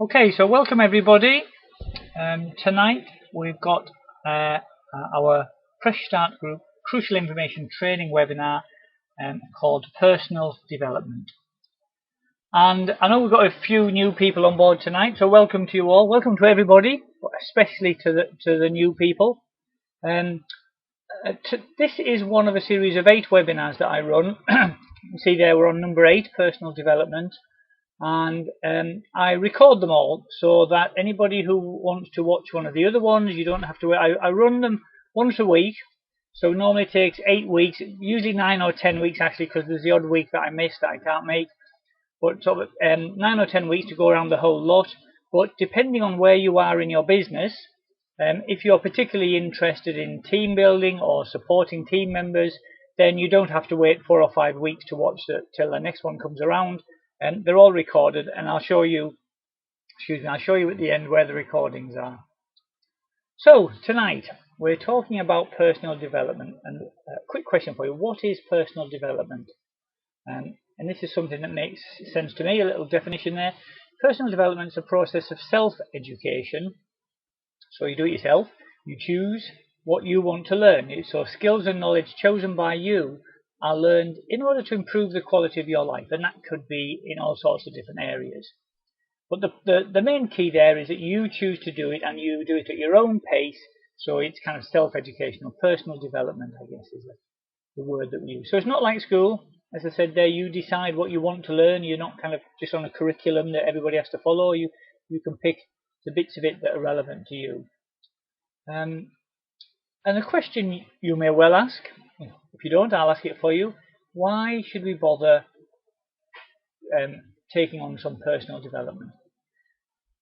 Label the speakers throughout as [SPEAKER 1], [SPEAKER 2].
[SPEAKER 1] Okay, so welcome everybody. Tonight we've got our Fresh Start Group Crucial Information Training webinar called Personal Development. And I know we've got a few new people on board tonight, so welcome to you all. Welcome to everybody, but especially to the new people. This is one of a series of 8 webinars that I run. You see there we're on number 8, Personal Development. And I record them all so that anybody who wants to watch one of the other ones, you don't have to wait. I run them once a week, so normally it takes 8 weeks, usually 9 or 10 weeks actually, because there's the odd week that I miss that I can't make, but sort of 9 or 10 weeks to go around the whole lot. But depending on where you are in your business, if you're particularly interested in team building or supporting team members, then you don't have to wait 4 or 5 weeks to watch till the next one comes around. And they're all recorded, and I'll show you at the end where the recordings are. So tonight we're talking about personal development, and a quick question for you: what is personal development? And this is something that makes sense to me. A little definition there: personal development is a process of self-education. So you do it yourself. You choose what you want to learn. So skills and knowledge chosen by you are learned in order to improve the quality of your life, and that could be in all sorts of different areas. But the main key there is that you choose to do it, and you do it at your own pace. So it's kind of self-educational, personal development, I guess, is the word that we use. So it's not like school. As I said there, you decide what you want to learn. You're not kind of just on a curriculum that everybody has to follow. You can pick the bits of it that are relevant to you. And the question you may well ask, if you don't, I'll ask it for you: why should we bother taking on some personal development?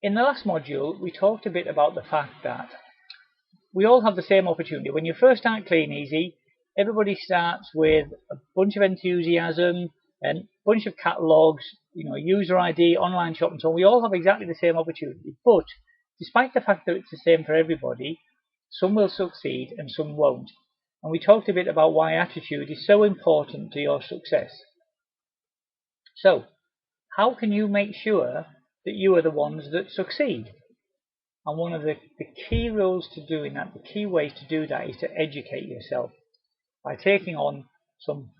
[SPEAKER 1] In the last module, we talked a bit about the fact that we all have the same opportunity. When you first start Kleeneze, everybody starts with a bunch of enthusiasm and a bunch of catalogues, user ID, online shopping. So we all have exactly the same opportunity. But despite the fact that it's the same for everybody, some will succeed and some won't. And we talked a bit about why attitude is so important to your success. So, how can you make sure that you are the ones that succeed? And one of the key rules to doing that, the key ways to do that, is to educate yourself by taking on some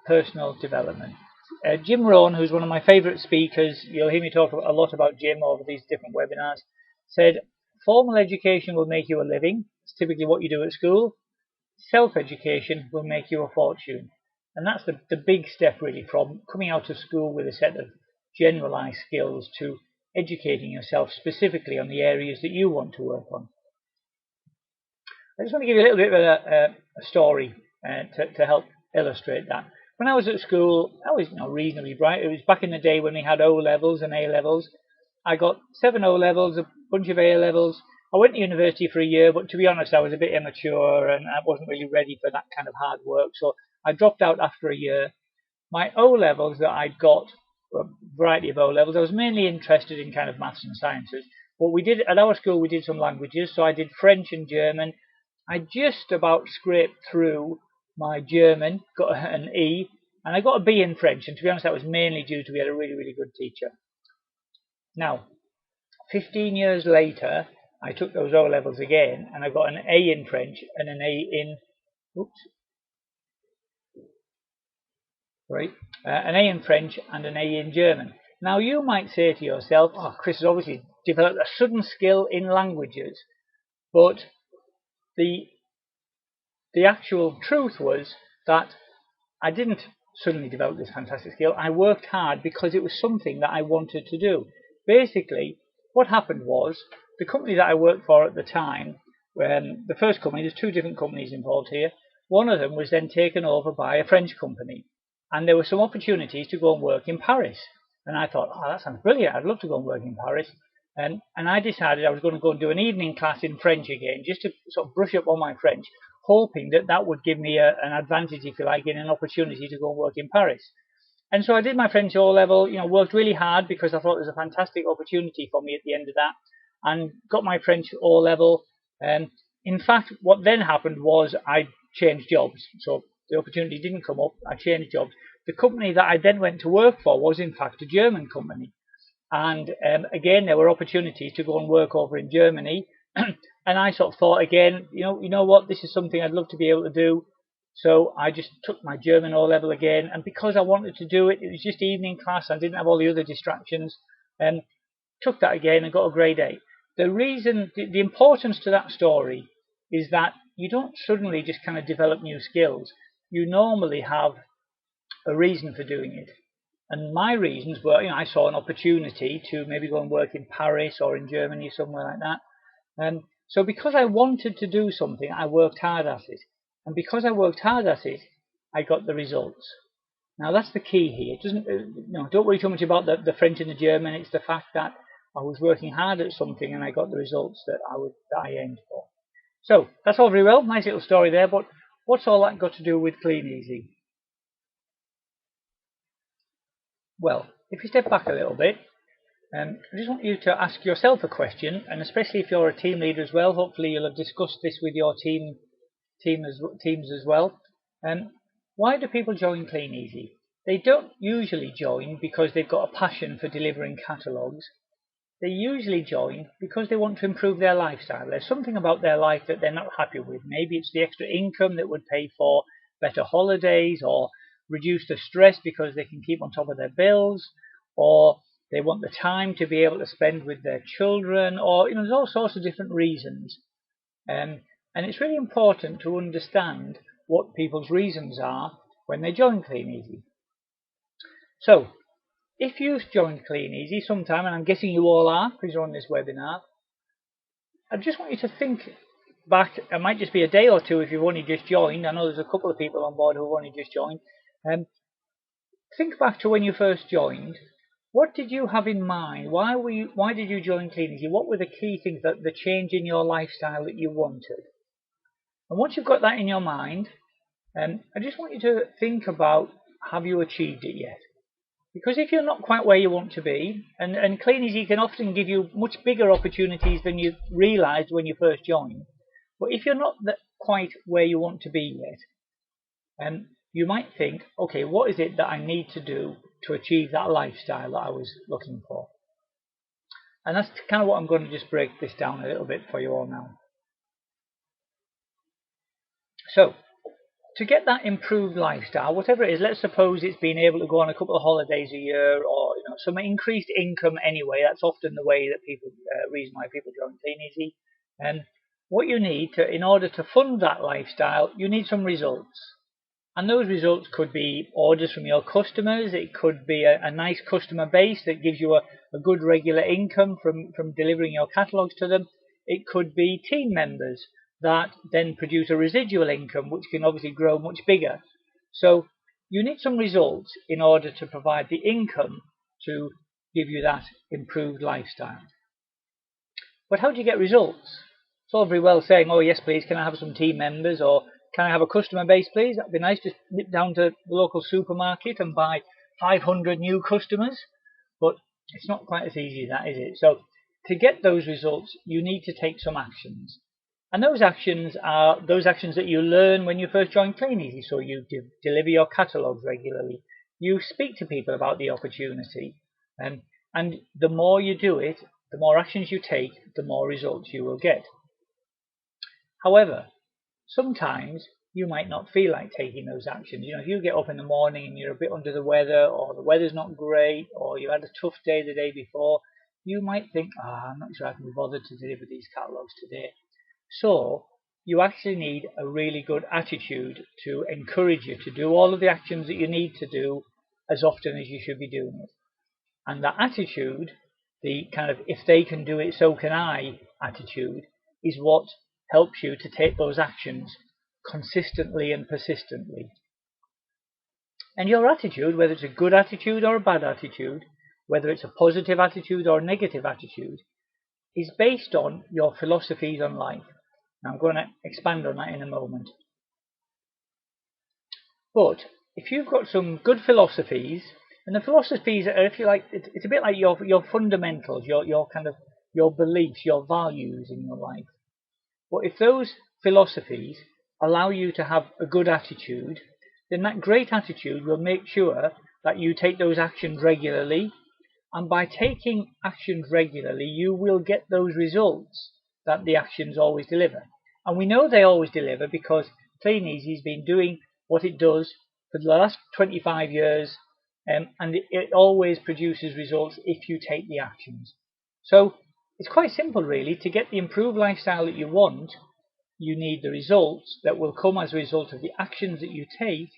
[SPEAKER 1] personal development. Jim Rohn, who's one of my favourite speakers, you'll hear me talk a lot about Jim over these different webinars, said formal education will make you a living. It's typically what you do at school. Self-education will make you a fortune. And that's the big step really, from coming out of school with a set of generalized skills to educating yourself specifically on the areas that you want to work on. I just want to give you a little bit of a story to help illustrate that. When I was at school, I was reasonably bright. It was back in the day when we had O-levels and A-levels. I got 7 O-levels, a bunch of A-levels. I went to university for a year, but to be honest, I was a bit immature and I wasn't really ready for that kind of hard work. So I dropped out after a year. My O-levels that I'd got, a variety of O-levels, I was mainly interested in kind of maths and sciences. What we did at our school, we did some languages. So I did French and German. I just about scraped through my German, got an E, and I got a B in French. And to be honest, that was mainly due to we had a really, really good teacher. Now, 15 years later, I took those O-levels again, and I got an A in French and an A in, an A in French and an A in German. Now, you might say to yourself, oh, Chris has obviously developed a sudden skill in languages, but the actual truth was that I didn't suddenly develop this fantastic skill. I worked hard because it was something that I wanted to do. Basically, what happened was, the company that I worked for at the time, the first company, there's 2 different companies involved here. One of them was then taken over by a French company, and there were some opportunities to go and work in Paris. And I thought, oh, that sounds brilliant. I'd love to go and work in Paris. And I decided I was going to go and do an evening class in French again, just to sort of brush up on my French, hoping that would give me an advantage, if you like, in an opportunity to go and work in Paris. And so I did my French O-level, worked really hard because I thought there was a fantastic opportunity for me at the end of that, and got my French O-level. In fact, what then happened was I changed jobs. So the opportunity didn't come up. I changed jobs. The company that I then went to work for was, in fact, a German company. And again, there were opportunities to go and work over in Germany. And I sort of thought again, you know what, this is something I'd love to be able to do. So I just took my German O level again, and because I wanted to do it, it was just evening class. I didn't have all the other distractions, and took that again and got a grade 8. The reason, the importance to that story is that you don't suddenly just kind of develop new skills. You normally have a reason for doing it. And my reasons were, I saw an opportunity to maybe go and work in Paris or in Germany, somewhere like that. So because I wanted to do something, I worked hard at it. And because I worked hard at it, I got the results. Now that's the key here. It doesn't, don't worry too much about the French and the German. It's the fact that I was working hard at something and I got the results that I aimed for. So that's all very well. Nice little story there. But what's all that got to do with Kleeneze? Well, if you step back a little bit, I just want you to ask yourself a question, and especially if you're a team leader as well. Hopefully, you'll have discussed this with your teams as well. Why do people join Kleeneze? They don't usually join because they've got a passion for delivering catalogues. They usually join because they want to improve their lifestyle. There's something about their life that they're not happy with. Maybe it's the extra income that would pay for better holidays, or reduce the stress because they can keep on top of their bills, or they want the time to be able to spend with their children, or there's all sorts of different reasons. And it's really important to understand what people's reasons are when they join Kleeneze. So, if you've joined Kleeneze sometime, and I'm guessing you all are because you're on this webinar, I just want you to think back. It might just be a day or two if you've only just joined. I know there's a couple of people on board who've only just joined. Think back to when you first joined. What did you have in mind? Why did you join Kleeneze? What were the key things, that the change in your lifestyle that you wanted? And once you've got that in your mind, I just want you to think about, have you achieved it yet? Because if you're not quite where you want to be, and Kleeneze can often give you much bigger opportunities than you realised when you first joined, but if you're not quite where you want to be yet, you might think, okay, what is it that I need to do to achieve that lifestyle that I was looking for? And that's kind of what I'm going to just break this down a little bit for you all now. So, to get that improved lifestyle, whatever it is, let's suppose it's being able to go on a couple of holidays a year, or some increased income anyway. That's often the way that reason why people join Kleeneze. And what you need in order to fund that lifestyle, you need some results. And those results could be orders from your customers. It could be a nice customer base that gives you a good regular income from delivering your catalogues to them. It could be team members that then produce a residual income, which can obviously grow much bigger. So you need some results in order to provide the income to give you that improved lifestyle. But how do you get results? It's all very well saying, oh yes please, can I have some team members, or can I have a customer base please? That'd be nice. Just nip down to the local supermarket and buy 500 new customers. But it's not quite as easy as that, is it? So to get those results, you need to take some actions. And those actions are those actions that you learn when you first join Kleeneze. So you deliver your catalogues regularly. You speak to people about the opportunity. And the more you do it, the more actions you take, the more results you will get. However, sometimes you might not feel like taking those actions. If you get up in the morning and you're a bit under the weather, or the weather's not great, or you had a tough day the day before, you might think, I'm not sure I can be bothered to deliver these catalogues today. So you actually need a really good attitude to encourage you to do all of the actions that you need to do as often as you should be doing it. And that attitude, the kind of if they can do it, so can I attitude, is what helps you to take those actions consistently and persistently. And your attitude, whether it's a good attitude or a bad attitude, whether it's a positive attitude or a negative attitude, is based on your philosophies on life. Now I'm going to expand on that in a moment. But if you've got some good philosophies, and the philosophies are, if you like, it's a bit like your fundamentals, your beliefs, your values in your life. But if those philosophies allow you to have a good attitude, then that great attitude will make sure that you take those actions regularly, And by taking actions regularly, you will get those results that the actions always deliver. And we know they always deliver because Kleeneze's been doing what it does for the last 25 years, and it always produces results if you take the actions. So it's quite simple, really. To get the improved lifestyle that you want, you need the results that will come as a result of the actions that you take.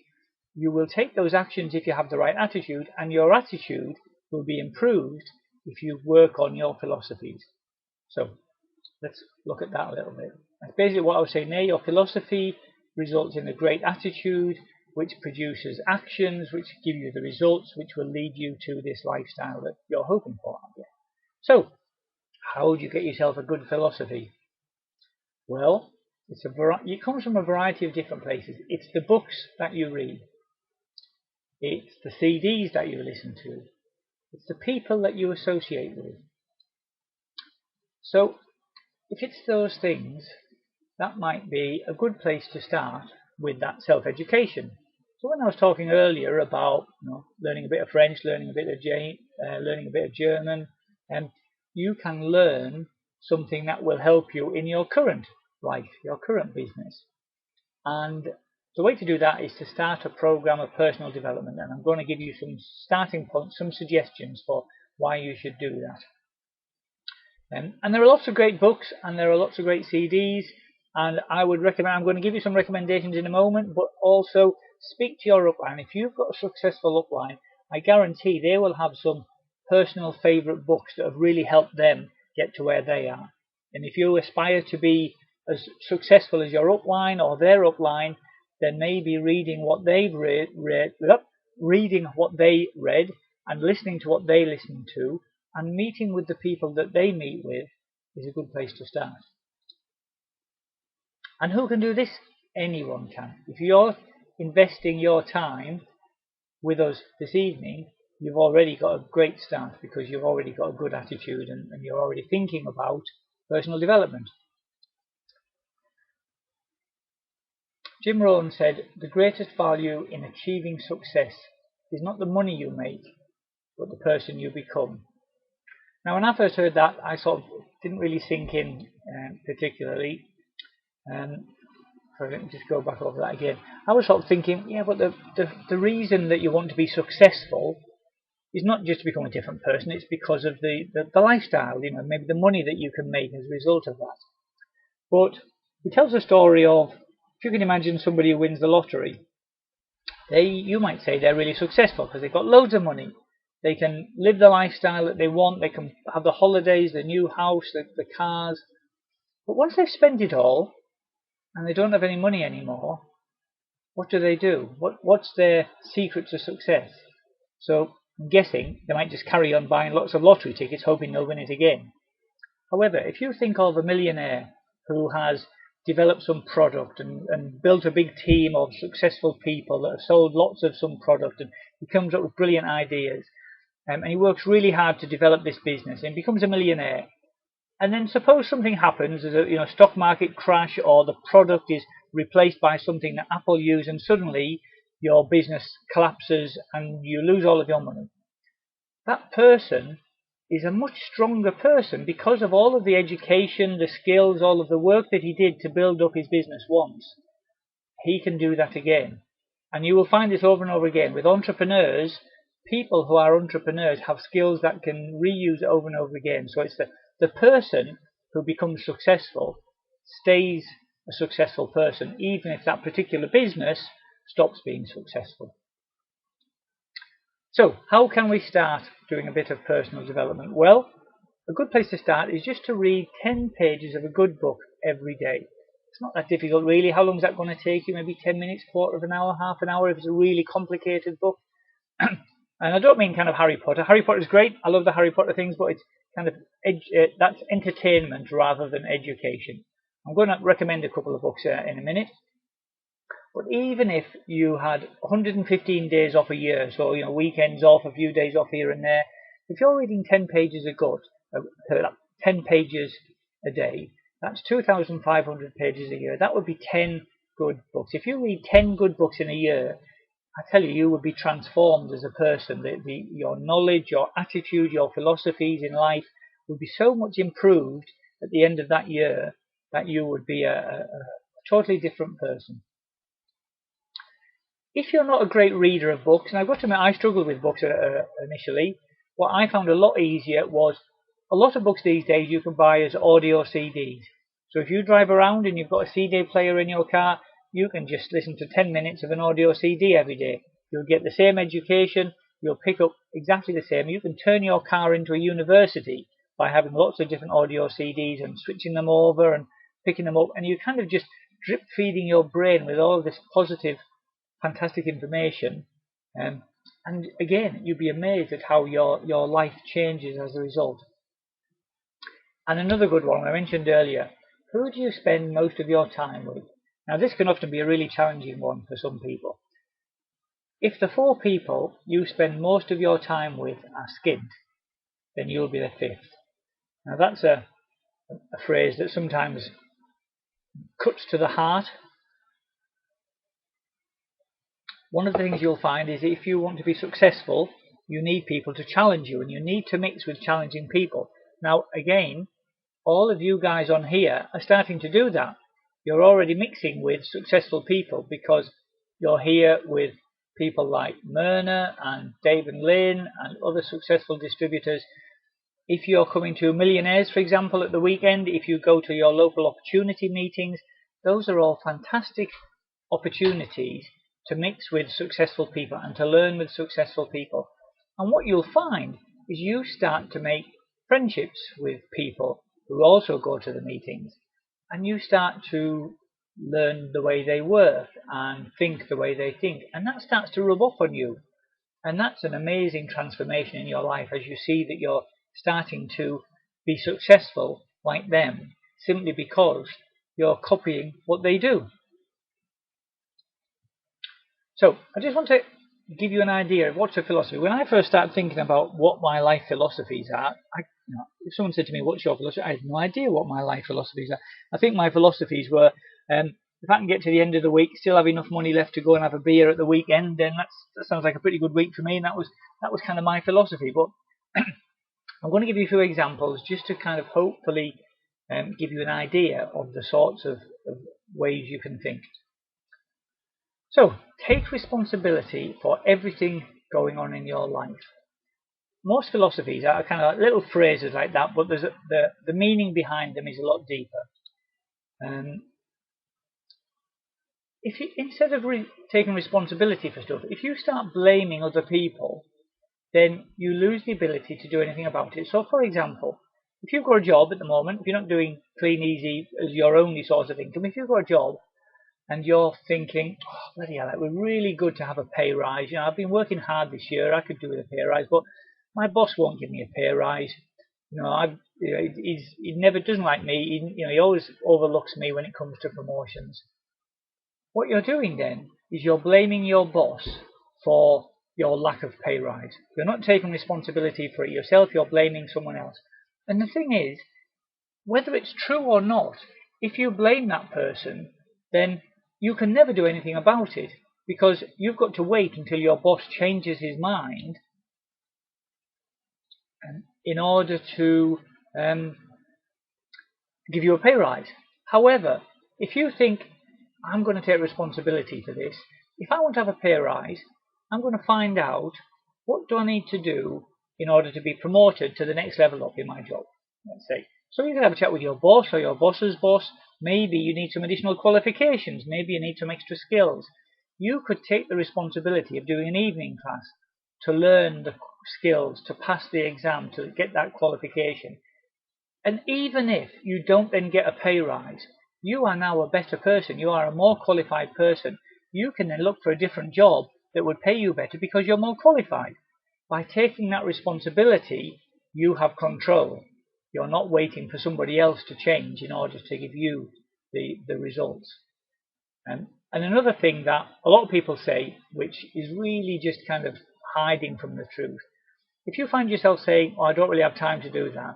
[SPEAKER 1] You will take those actions if you have the right attitude, and your attitude will be improved if you work on your philosophies. So let's look at that a little bit. That's basically what I was saying there. Your philosophy results in a great attitude, which produces actions, which give you the results, which will lead you to this lifestyle that you're hoping for. So, how do you get yourself a good philosophy? Well, it comes from a variety of different places. It's the books that you read. It's the CDs that you listen to. It's the people that you associate with. So, if it's those things, that might be a good place to start with that self-education. So when I was talking earlier about learning a bit of French, learning a bit of German, you can learn something that will help you in your current life, your current business. And the way to do that is to start a program of personal development. And I'm going to give you some starting points, some suggestions for why you should do that. And there are lots of great books and there are lots of great CDs, and I would recommend, I'm going to give you some recommendations in a moment, but also speak to your upline. If you've got a successful upline, I guarantee they will have some personal favourite books that have really helped them get to where they are. And if you aspire to be as successful as your upline or their upline, then maybe reading what they've reading what they read and listening to what they listen to and meeting with the people that they meet with is a good place to start. And who can do this? Anyone can. If you're investing your time with us this evening, you've already got a great start because you've already got a good attitude and you're already thinking about personal development. Jim Rohn said, the greatest value in achieving success is not the money you make, but the person you become. Now, when I first heard that, I sort of didn't really sink in particularly. So let me just go back over that again. I was sort of thinking, yeah, but the reason that you want to be successful is not just to become a different person. It's because of the lifestyle, maybe the money that you can make as a result of that. But he tells a story of, if you can imagine somebody who wins the lottery, you might say they're really successful because they've got loads of money. They can live the lifestyle that they want. They can have the holidays, the new house, the cars. But once they've spent it all and they don't have any money anymore, what do? What's their secret to success? So I'm guessing they might just carry on buying lots of lottery tickets hoping they'll win it again. However, if you think of a millionaire who has developed some product and built a big team of successful people that have sold lots of some product, and he comes up with brilliant ideas, and he works really hard to develop this business and becomes a millionaire. And then suppose something happens, there's a stock market crash, or the product is replaced by something that Apple use, and suddenly your business collapses and you lose all of your money. That person is a much stronger person because of all of the education, the skills, all of the work that he did to build up his business once. He can do that again. And you will find this over and over again. With entrepreneurs, people who are entrepreneurs have skills that can reuse over and over again. So it's the person who becomes successful stays a successful person, even if that particular business stops being successful. So, how can we start doing a bit of personal development? Well, a good place to start is just to read 10 pages of a good book every day. It's not that difficult, really. How long is that going to take you? Maybe 10 minutes, quarter of an hour, half an hour if it's a really complicated book. And I don't mean kind of Harry Potter. Harry Potter is great. I love the Harry Potter things, but it's kind of that's entertainment rather than education. I'm going to recommend a couple of books in a minute. But even if you had 115 days off a year, so weekends off, a few days off here and there, if you're reading 10 pages 10 pages a day, that's 2,500 pages a year. That would be 10 good books. If you read 10 good books in a year, I tell you, you would be transformed as a person. Your knowledge, your attitude, your philosophies in life would be so much improved at the end of that year that you would be a totally different person. If you're not a great reader of books, and I've got to admit I struggled with books initially, what I found a lot easier was a lot of books these days you can buy as audio CDs. So if you drive around and you've got a CD player in your car, you can just listen to 10 minutes of an audio CD every day. You'll get the same education, you'll pick up exactly the same. You can turn your car into a university by having lots of different audio CDs and switching them over and picking them up, and you kind of just drip feeding your brain with all of this positive, fantastic information. And again, you'd be amazed at how your life changes as a result. And another good one I mentioned earlier, who do you spend most of your time with? Now this can often be a really challenging one for some people. If the 4 people you spend most of your time with are skint, then you'll be the 5th. Now that's a phrase that sometimes cuts to the heart. One of the things you'll find is if you want to be successful, you need people to challenge you, and you need to mix with challenging people. Now again, all of you guys on here are starting to do that. You're already mixing with successful people because you're here with people like Myrna and Dave and Lynn and other successful distributors. If you're coming to Millionaires, for example, at the weekend, if you go to your local opportunity meetings, those are all fantastic opportunities to mix with successful people and to learn with successful people. And what you'll find is you start to make friendships with people who also go to the meetings, and you start to learn the way they work and think the way they think, and that starts to rub off on you. And that's an amazing transformation in your life as you see that you're starting to be successful like them simply because you're copying what they do. So I just want to give you an idea of what's a philosophy. When I first started thinking about what my life philosophies are, if someone said to me, "What's your philosophy?" I had no idea what my life philosophies are. I think my philosophies were, if I can get to the end of the week, still have enough money left to go and have a beer at the weekend, then that sounds like a pretty good week for me. And that was kind of my philosophy. But I'm going to give you a few examples just to kind of hopefully give you an idea of the sorts of ways you can think. So, take responsibility for everything going on in your life. Most philosophies are kind of like little phrases like that, but there's the meaning behind them is a lot deeper. If you, instead of taking responsibility for stuff, if you start blaming other people, then you lose the ability to do anything about it. So, for example, if you've got a job at the moment, if you're not doing Kleeneze as your only source of income, if you've got a job, and you're thinking, oh, bloody hell, it would be really good to have a pay rise. I've been working hard this year. I could do with a pay rise, but my boss won't give me a pay rise. He never doesn't like me. He always overlooks me when it comes to promotions. What you're doing then is you're blaming your boss for your lack of pay rise. You're not taking responsibility for it yourself. You're blaming someone else. And the thing is, whether it's true or not, if you blame that person, then you can never do anything about it because you've got to wait until your boss changes his mind in order to give you a pay rise. However, if you think, I'm going to take responsibility for this, if I want to have a pay rise, I'm going to find out what do I need to do in order to be promoted to the next level up in my job, let's say. So you can have a chat with your boss or your boss's boss. Maybe you need some additional qualifications. Maybe you need some extra skills. You could take the responsibility of doing an evening class to learn the skills, to pass the exam, to get that qualification. And even if you don't then get a pay rise, you are now a better person. You are a more qualified person. You can then look for a different job that would pay you better because you're more qualified. By taking that responsibility, you have control. You're not waiting for somebody else to change in order to give you the results. And another thing that a lot of people say, which is really just kind of hiding from the truth, if you find yourself saying, "Oh, I don't really have time to do that,"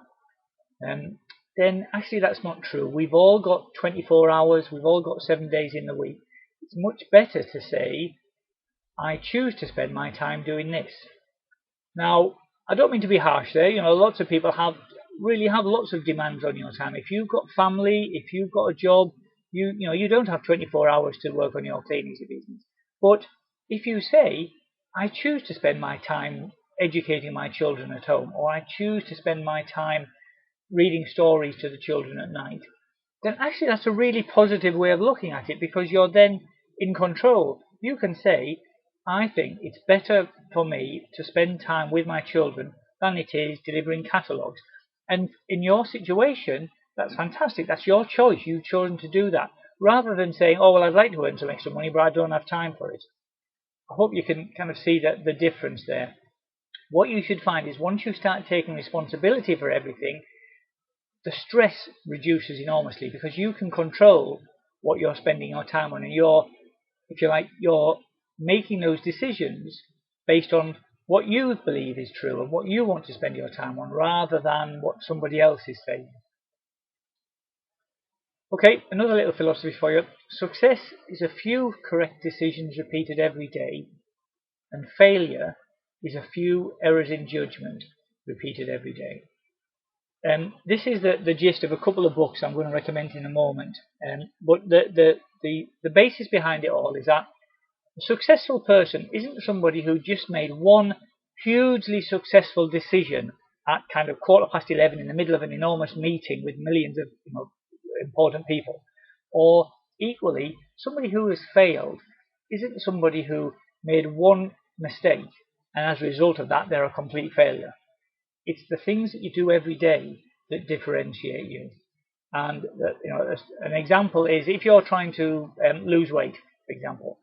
[SPEAKER 1] then actually that's not true. We've all got 24 hours, we've all got 7 days in the week. It's much better to say, I choose to spend my time doing this. Now, I don't mean to be harsh there. Lots of people really have lots of demands on your time. If you've got family, if you've got a job, you don't have 24 hours to work on your Kleeneze business. But if you say, I choose to spend my time educating my children at home, or I choose to spend my time reading stories to the children at night, then actually that's a really positive way of looking at it, because you're then in control. You can say, I think it's better for me to spend time with my children than it is delivering catalogues. And in your situation, that's fantastic. That's your choice. You've chosen to do that. Rather than saying, oh, well, I'd like to earn some extra money, but I don't have time for it. I hope you can kind of see the difference there. What you should find is once you start taking responsibility for everything, the stress reduces enormously, because you can control what you're spending your time on, and you're making those decisions based on what you believe is true and what you want to spend your time on, rather than what somebody else is saying. Okay, another little philosophy for you. Success is a few correct decisions repeated every day, and failure is a few errors in judgment repeated every day. This is the gist of a couple of books I'm going to recommend in a moment. But the basis behind it all is that a successful person isn't somebody who just made one hugely successful decision at kind of 11:15 in the middle of an enormous meeting with millions of important people. Or equally, somebody who has failed isn't somebody who made one mistake and as a result of that they're a complete failure. It's the things that you do every day that differentiate you. And an example is if you're trying to lose weight, for example.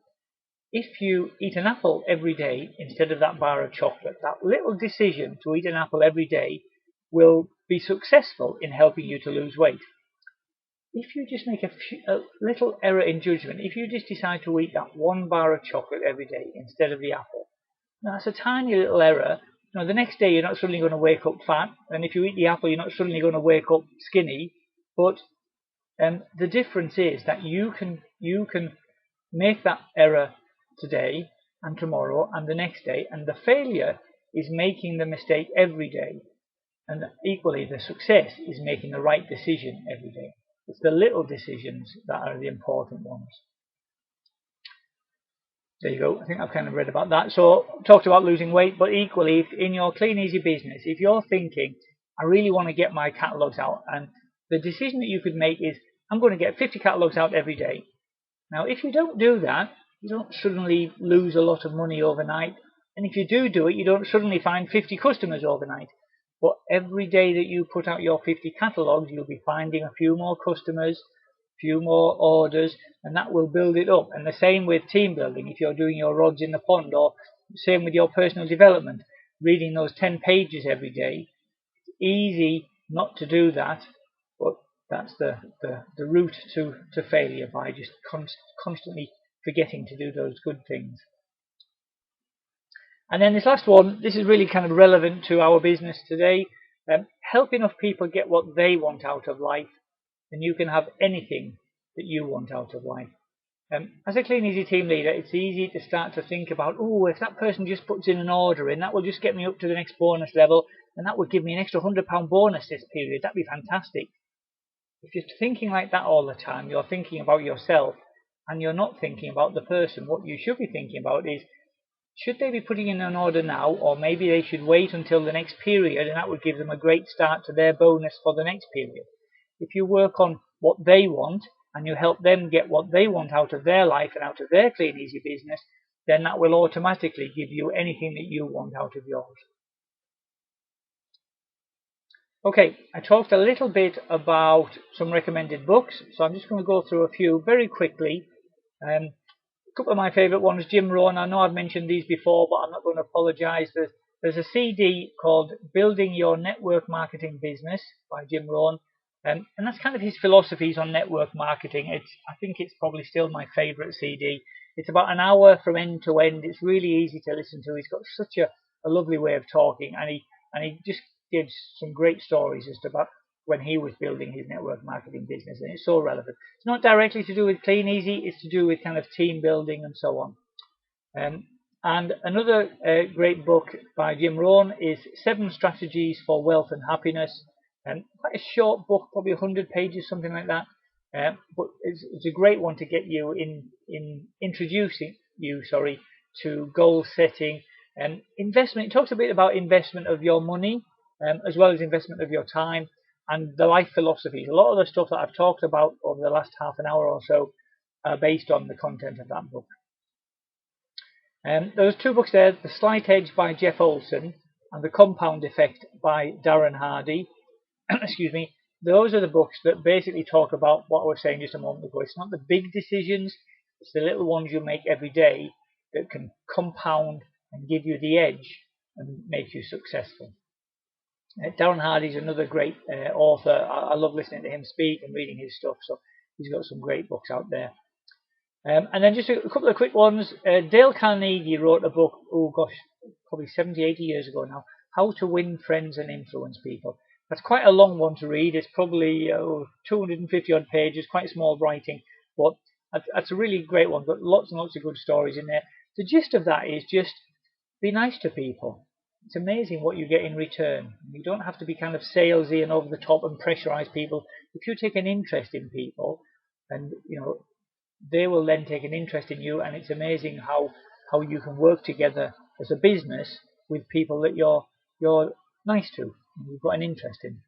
[SPEAKER 1] If you eat an apple every day instead of that bar of chocolate, that little decision to eat an apple every day will be successful in helping you to lose weight. If you just make a little error in judgment, if you just decide to eat that one bar of chocolate every day instead of the apple, now that's a tiny little error. The next day you're not suddenly going to wake up fat, and if you eat the apple, you're not suddenly going to wake up skinny. But the difference is that you can make that error today and tomorrow and the next day, and the failure is making the mistake every day, and equally the success is making the right decision every day. It's the little decisions that are the important ones. There you go. I think I've kind of read about that. So talked about losing weight, but equally in your Kleeneze business, if you're thinking, I really want to get my catalogues out, and the decision that you could make is, I'm going to get 50 catalogues out every day. Now, if you don't do that, you don't suddenly lose a lot of money overnight. And if you do it, you don't suddenly find 50 customers overnight. But every day that you put out your 50 catalogues, you'll be finding a few more customers, a few more orders, and that will build it up. And the same with team building. If you're doing your rods in the pond, or same with your personal development, reading those 10 pages every day, it's easy not to do that, but that's the route to failure, by just constantly forgetting to do those good things. And then this last one, this is really kind of relevant to our business today. Help enough people get what they want out of life, and you can have anything that you want out of life. As a Kleeneze team leader, it's easy to start to think about, oh, if that person just puts in an order in, that will just get me up to the next bonus level, and that would give me an extra £100 bonus this period. That'd be fantastic. If you're thinking like that all the time, you're thinking about yourself, and you're not thinking about the person. What you should be thinking about is, should they be putting in an order now, or maybe they should wait until the next period, and that would give them a great start to their bonus for the next period. If you work on what they want, and you help them get what they want out of their life and out of their Kleeneze business, then that will automatically give you anything that you want out of yours. Okay, I talked a little bit about some recommended books, so I'm just going to go through a few very quickly. A couple of my favourite ones, Jim Rohn. I know I've mentioned these before, but I'm not going to apologise. There's a CD called Building Your Network Marketing Business by Jim Rohn, and that's kind of his philosophies on network marketing. I think it's probably still my favourite CD. It's about an hour from end to end. It's really easy to listen to. He's got such a lovely way of talking, and he just gives some great stories as to about when he was building his network marketing business, and it's so relevant. It's not directly to do with Kleeneze, it's to do with kind of team building and so on. And another great book by Jim Rohn is Seven Strategies for Wealth and Happiness. Quite a short book, probably 100 pages, something like that. But it's a great one to get you in introducing you, to goal setting and investment. It talks a bit about investment of your money, as well as investment of your time, and the life philosophies. A lot of the stuff that I've talked about over the last half an hour or so are based on the content of that book. There's two books there, The Slight Edge by Jeff Olson and The Compound Effect by Darren Hardy. Excuse me. Those are the books that basically talk about what I was saying just a moment ago. It's not the big decisions, it's the little ones you make every day that can compound and give you the edge and make you successful. Darren Hardy is another great author. I love listening to him speak and reading his stuff, so he's got some great books out there. And then just a couple of quick ones. Dale Carnegie wrote a book, oh gosh, probably 70, 80 years ago now, How to Win Friends and Influence People. That's quite a long one to read. It's probably 250 odd pages, quite small writing, but that's a really great one. Got lots and lots of good stories in there. The gist of that is just be nice to people. It's amazing what you get in return. You don't have to be kind of salesy and over the top and pressurize people. If you take an interest in people, and they will then take an interest in you, and it's amazing how you can work together as a business with people that you're nice to and you've got an interest in.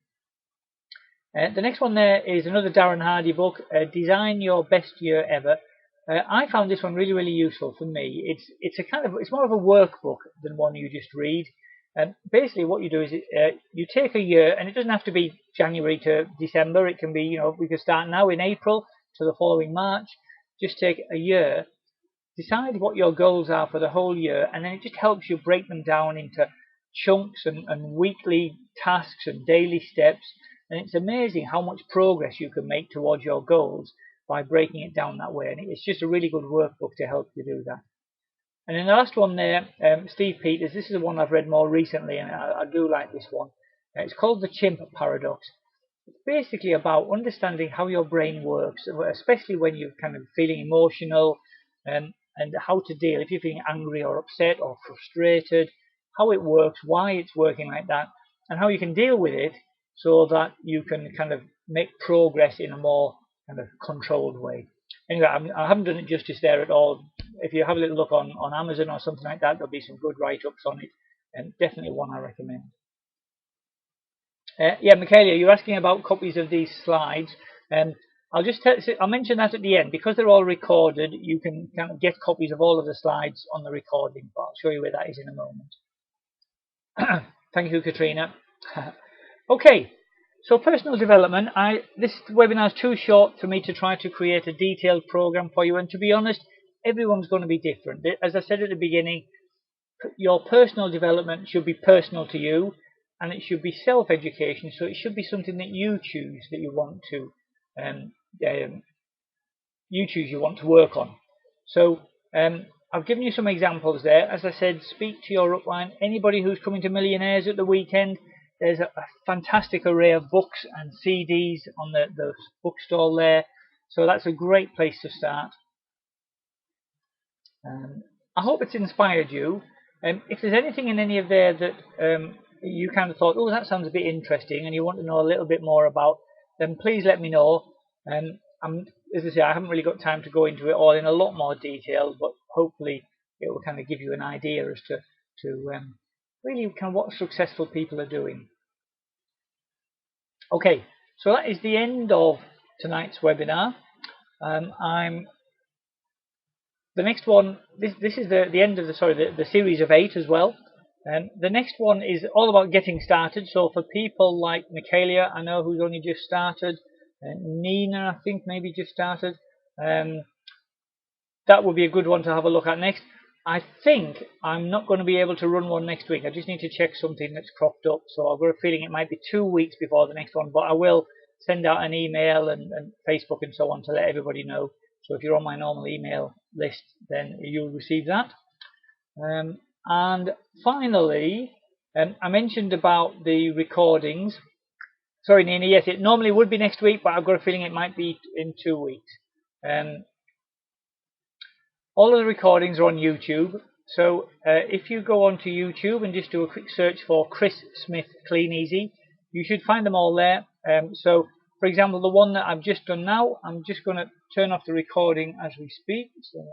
[SPEAKER 1] The next one there is another Darren Hardy book, Design Your Best Year Ever. I found this one really, really useful for me. It's more of a workbook than one you just read. Basically, what you do is you take a year, and it doesn't have to be January to December. It can be, we can start now in April to the following March. Just take a year, decide what your goals are for the whole year, and then it just helps you break them down into chunks and weekly tasks and daily steps. And it's amazing how much progress you can make towards your goals by breaking it down that way. And it's just a really good workbook to help you do that. And then the last one there, Steve Peters, this is the one I've read more recently, and I do like this one. It's called The Chimp Paradox. It's basically about understanding how your brain works, especially when you're kind of feeling emotional, and how to deal if you're feeling angry or upset or frustrated, how it works, why it's working like that, and how you can deal with it so that you can kind of make progress in a more kind of controlled way. Anyway, I haven't done it justice there at all. If you have a little look on Amazon or something like that, there'll be some good write-ups on it, and definitely one I recommend. Yeah, Michaela, you're asking about copies of these slides. I'll mention that at the end. Because they're all recorded, you can kind of get copies of all of the slides on the recording, but I'll show you where that is in a moment. Thank you, Katrina. Okay, so personal development. This webinar is too short for me to try to create a detailed program for you, and to be honest, everyone's going to be different. As I said at the beginning, your personal development should be personal to you, and it should be self-education, so it should be something that you choose that you want to work on. So I've given you some examples there. As I said, speak to your upline. Anybody who's coming to Millionaires at the weekend, there's a fantastic array of books and CDs on the bookstall there, so that's a great place to start. I hope it's inspired you. If there's anything in any of there that you kind of thought, oh, that sounds a bit interesting, and you want to know a little bit more about, then please let me know. As I say, I haven't really got time to go into it all in a lot more detail, but hopefully it will kind of give you an idea as to really kind of what successful people are doing. Okay, so that is the end of tonight's webinar. The next one, this is the end of the series of 8 as well. The next one is all about getting started. So for people like Michaela, I know, who's only just started, Nina, I think maybe just started, that would be a good one to have a look at next. I think I'm not going to be able to run one next week. I just need to check something that's cropped up. So I've got a feeling it might be 2 weeks before the next one, but I will send out an email and Facebook and so on to let everybody know. So if you're on my normal email list, then you'll receive that. And finally, I mentioned about the recordings. Sorry, Nina, yes, it normally would be next week, but I've got a feeling it might be in 2 weeks. All of the recordings are on YouTube, So if you go onto YouTube and just do a quick search for Chris Smith Kleeneze, you should find them all there. So for example, the one that I've just done now, I'm just going to turn off the recording as we speak. So